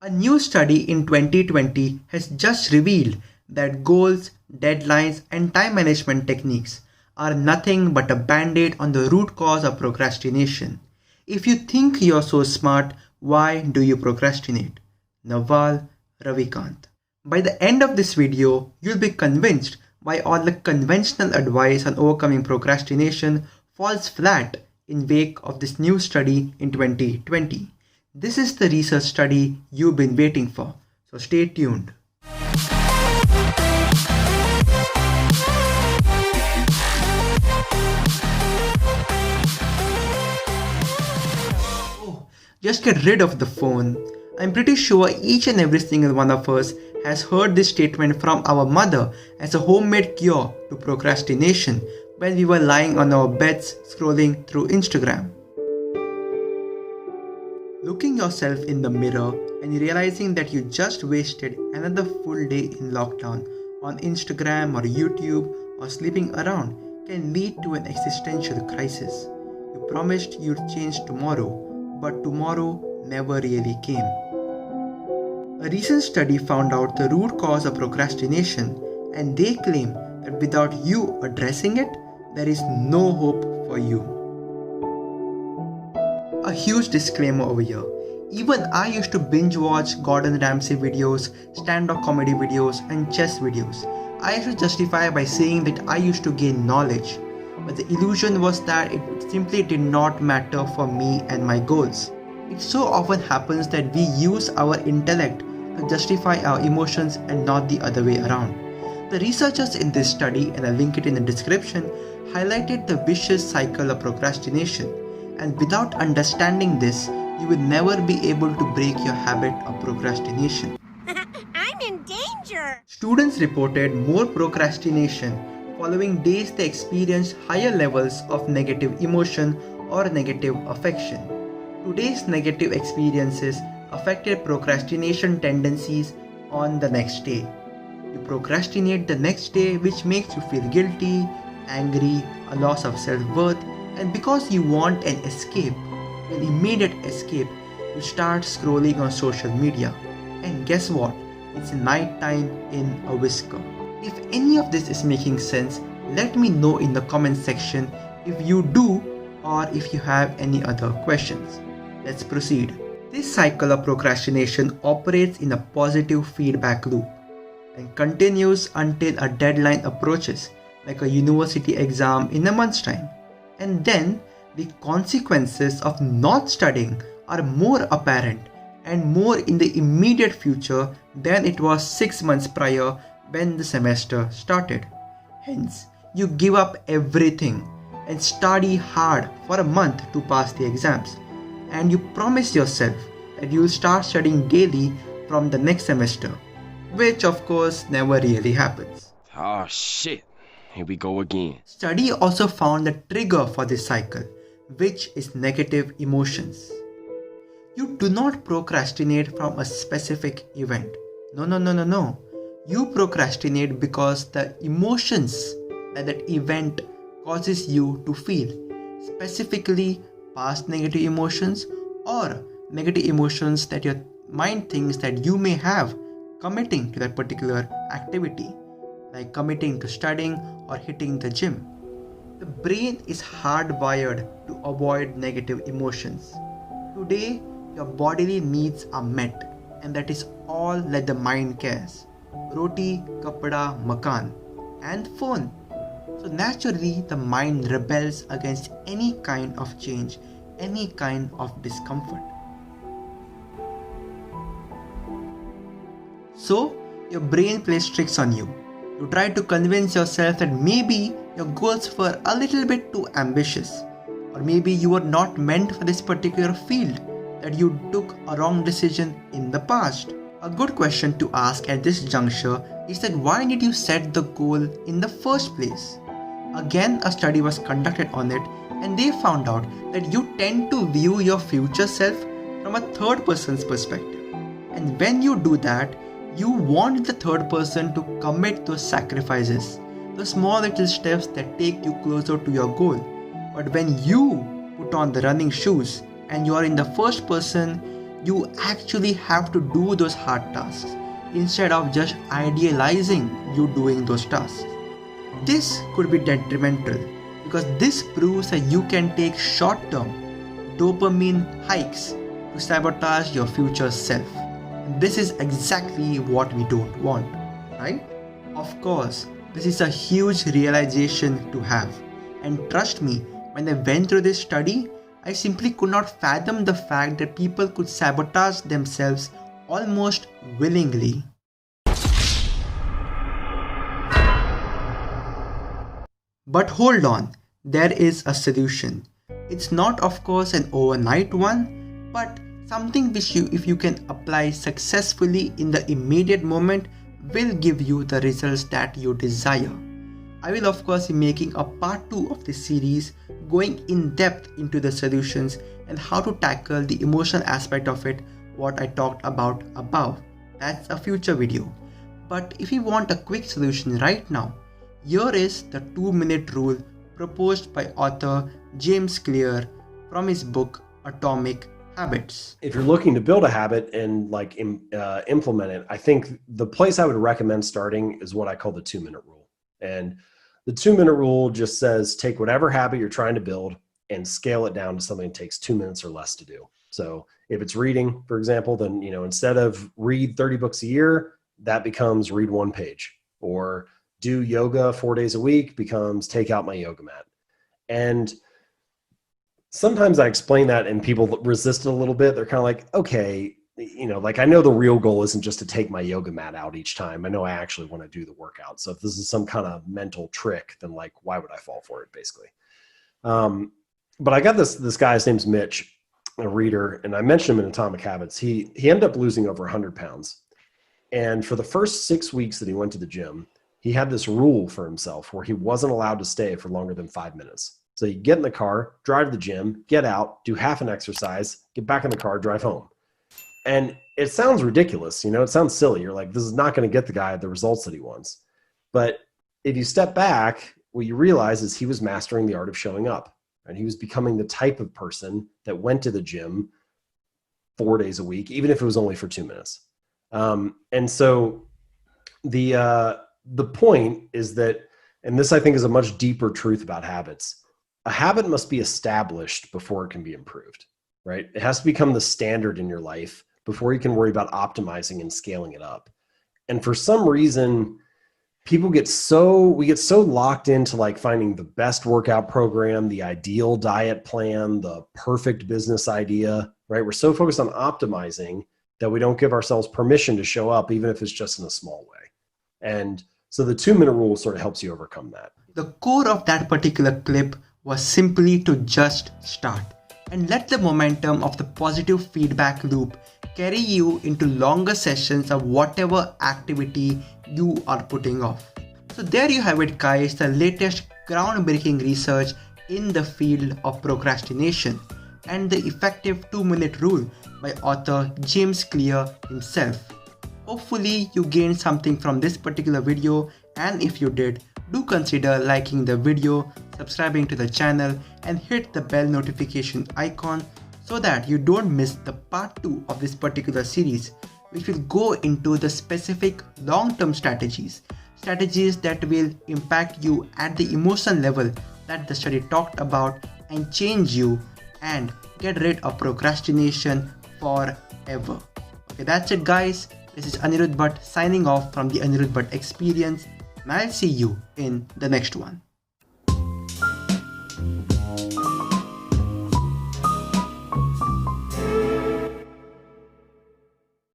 A new study in 2020 has just revealed that goals, deadlines, and time management techniques are nothing but a band-aid on the root cause of procrastination. If you think you're so smart, why do you procrastinate? Naval Ravikant. By the end of this video, you'll be convinced why all the conventional advice on overcoming procrastination falls flat in wake of this new study in 2020. This is the research study you've been waiting for, so stay tuned. Oh, just get rid of the phone. I'm pretty sure each and every single one of us has heard this statement from our mother as a homemade cure to procrastination when we were lying on our beds scrolling through Instagram. Looking yourself in the mirror and realizing that you just wasted another full day in lockdown on Instagram or YouTube or sleeping around can lead to an existential crisis. You promised you'd change tomorrow, but tomorrow never really came. A recent study found out the root cause of procrastination, and they claim that without you addressing it, there is no hope for you. A huge disclaimer over here. Even I used to binge watch Gordon Ramsay videos, stand-up comedy videos, and chess videos. I used to justify by saying that I used to gain knowledge, but the illusion was that it simply did not matter for me and my goals. It so often happens that we use our intellect to justify our emotions and not the other way around. The researchers in this study, and I'll link it in the description, highlighted the vicious cycle of procrastination. And without understanding this, you will never be able to break your habit of procrastination. I'm in danger! Students reported more procrastination following days they experienced higher levels of negative emotion or negative affection. Today's negative experiences affected procrastination tendencies on the next day. You procrastinate the next day, which makes you feel guilty, angry, a loss of self-worth, and because you want an escape, an immediate escape, you start scrolling on social media. And guess what? It's night time in a whisker. If any of this is making sense, let me know in the comment section if you do or if you have any other questions. Let's proceed. This cycle of procrastination operates in a positive feedback loop and continues until a deadline approaches, like a university exam in a month's time. And then the consequences of not studying are more apparent and more in the immediate future than it was 6 months prior when the semester started. Hence, you give up everything and study hard for a month to pass the exams. And you promise yourself that you'll start studying daily from the next semester, which of course never really happens. Oh shit. Here we go again. Study also found the trigger for this cycle, which is negative emotions. You do not procrastinate from a specific event. No. You procrastinate because the emotions that event causes you to feel, specifically past negative emotions or negative emotions that your mind thinks that you may have committing to that particular activity, like committing to studying or hitting the gym. The brain is hardwired to avoid negative emotions. Today, your bodily needs are met, and that is all that the mind cares. Roti, kapda, makan, and phone. So naturally, the mind rebels against any kind of change, any kind of discomfort. So, your brain plays tricks on you. You try to convince yourself that maybe your goals were a little bit too ambitious, or maybe you were not meant for this particular field, that you took a wrong decision in the past. A good question to ask at this juncture is that why did you set the goal in the first place? Again, a study was conducted on it, and they found out that you tend to view your future self from a third person's perspective. And when you do that, you want the third person to commit those sacrifices, the small little steps that take you closer to your goal. But when you put on the running shoes and you are in the first person, You actually have to do those hard tasks instead of just idealizing you doing those tasks. This could be detrimental because this proves that you can take short-term dopamine hikes to sabotage your future self. This is exactly what we don't want, right? Of course, this is a huge realization to have. And trust me, when I went through this study, I simply could not fathom the fact that people could sabotage themselves almost willingly. But hold on, there is a solution. It's not, of course, an overnight one, but something which if you can apply successfully in the immediate moment, will give you the results that you desire. I will of course be making a part 2 of this series, going in depth into the solutions and how to tackle the emotional aspect of it, what I talked about above. That's a future video. But if you want a quick solution right now, here is the 2-minute rule proposed by author James Clear from his book Atomic Habits. If you're looking to build a habit and implement it, I think the place I would recommend starting is what I call the 2-minute rule. And the 2-minute rule just says take whatever habit you're trying to build and scale it down to something that takes 2 minutes or less to do. So if it's reading, for example, then instead of read 30 books a year, that becomes read 1 page. Or do yoga 4 days a week becomes take out my yoga mat. And sometimes I explain that and people resist it a little bit. They're kind of like, okay, I know the real goal isn't just to take my yoga mat out each time. I know I actually want to do the workout. So if this is some kind of mental trick, then why would I fall for it, basically? But I got this guy, his name's Mitch, a reader, and I mentioned him in Atomic Habits. He ended up losing over 100 pounds. And for the first 6 weeks that he went to the gym, he had this rule for himself where he wasn't allowed to stay for longer than 5 minutes. So you get in the car, drive to the gym, get out, do half an exercise, get back in the car, drive home. And it sounds ridiculous. It sounds silly. You're like, this is not going to get the guy the results that he wants. But if you step back, what you realize is he was mastering the art of showing up. And he was becoming the type of person that went to the gym 4 days a week, even if it was only for 2 minutes. And so the point is that, and this I think is a much deeper truth about habits, a habit must be established before it can be improved, right? It has to become the standard in your life before you can worry about optimizing and scaling it up. And for some reason, we get so locked into finding the best workout program, the ideal diet plan, the perfect business idea, right? We're so focused on optimizing that we don't give ourselves permission to show up, even if it's just in a small way. And so the 2-minute rule sort of helps you overcome that. The core of that particular clip was simply to just start and let the momentum of the positive feedback loop carry you into longer sessions of whatever activity you are putting off. So there you have it, guys, the latest groundbreaking research in the field of procrastination and the effective 2-minute rule by author James Clear himself. Hopefully you gained something from this particular video, and if you did, do consider liking the video, subscribing to the channel and hit the bell notification icon so that you don't miss the part 2 of this particular series, which will go into the specific long-term strategies that will impact you at the emotional level that the study talked about and change you and get rid of procrastination forever. Okay, that's it, guys. This is Anirudh Bhatt signing off from the Anirudh Bhatt Experience, and I'll see you in the next one.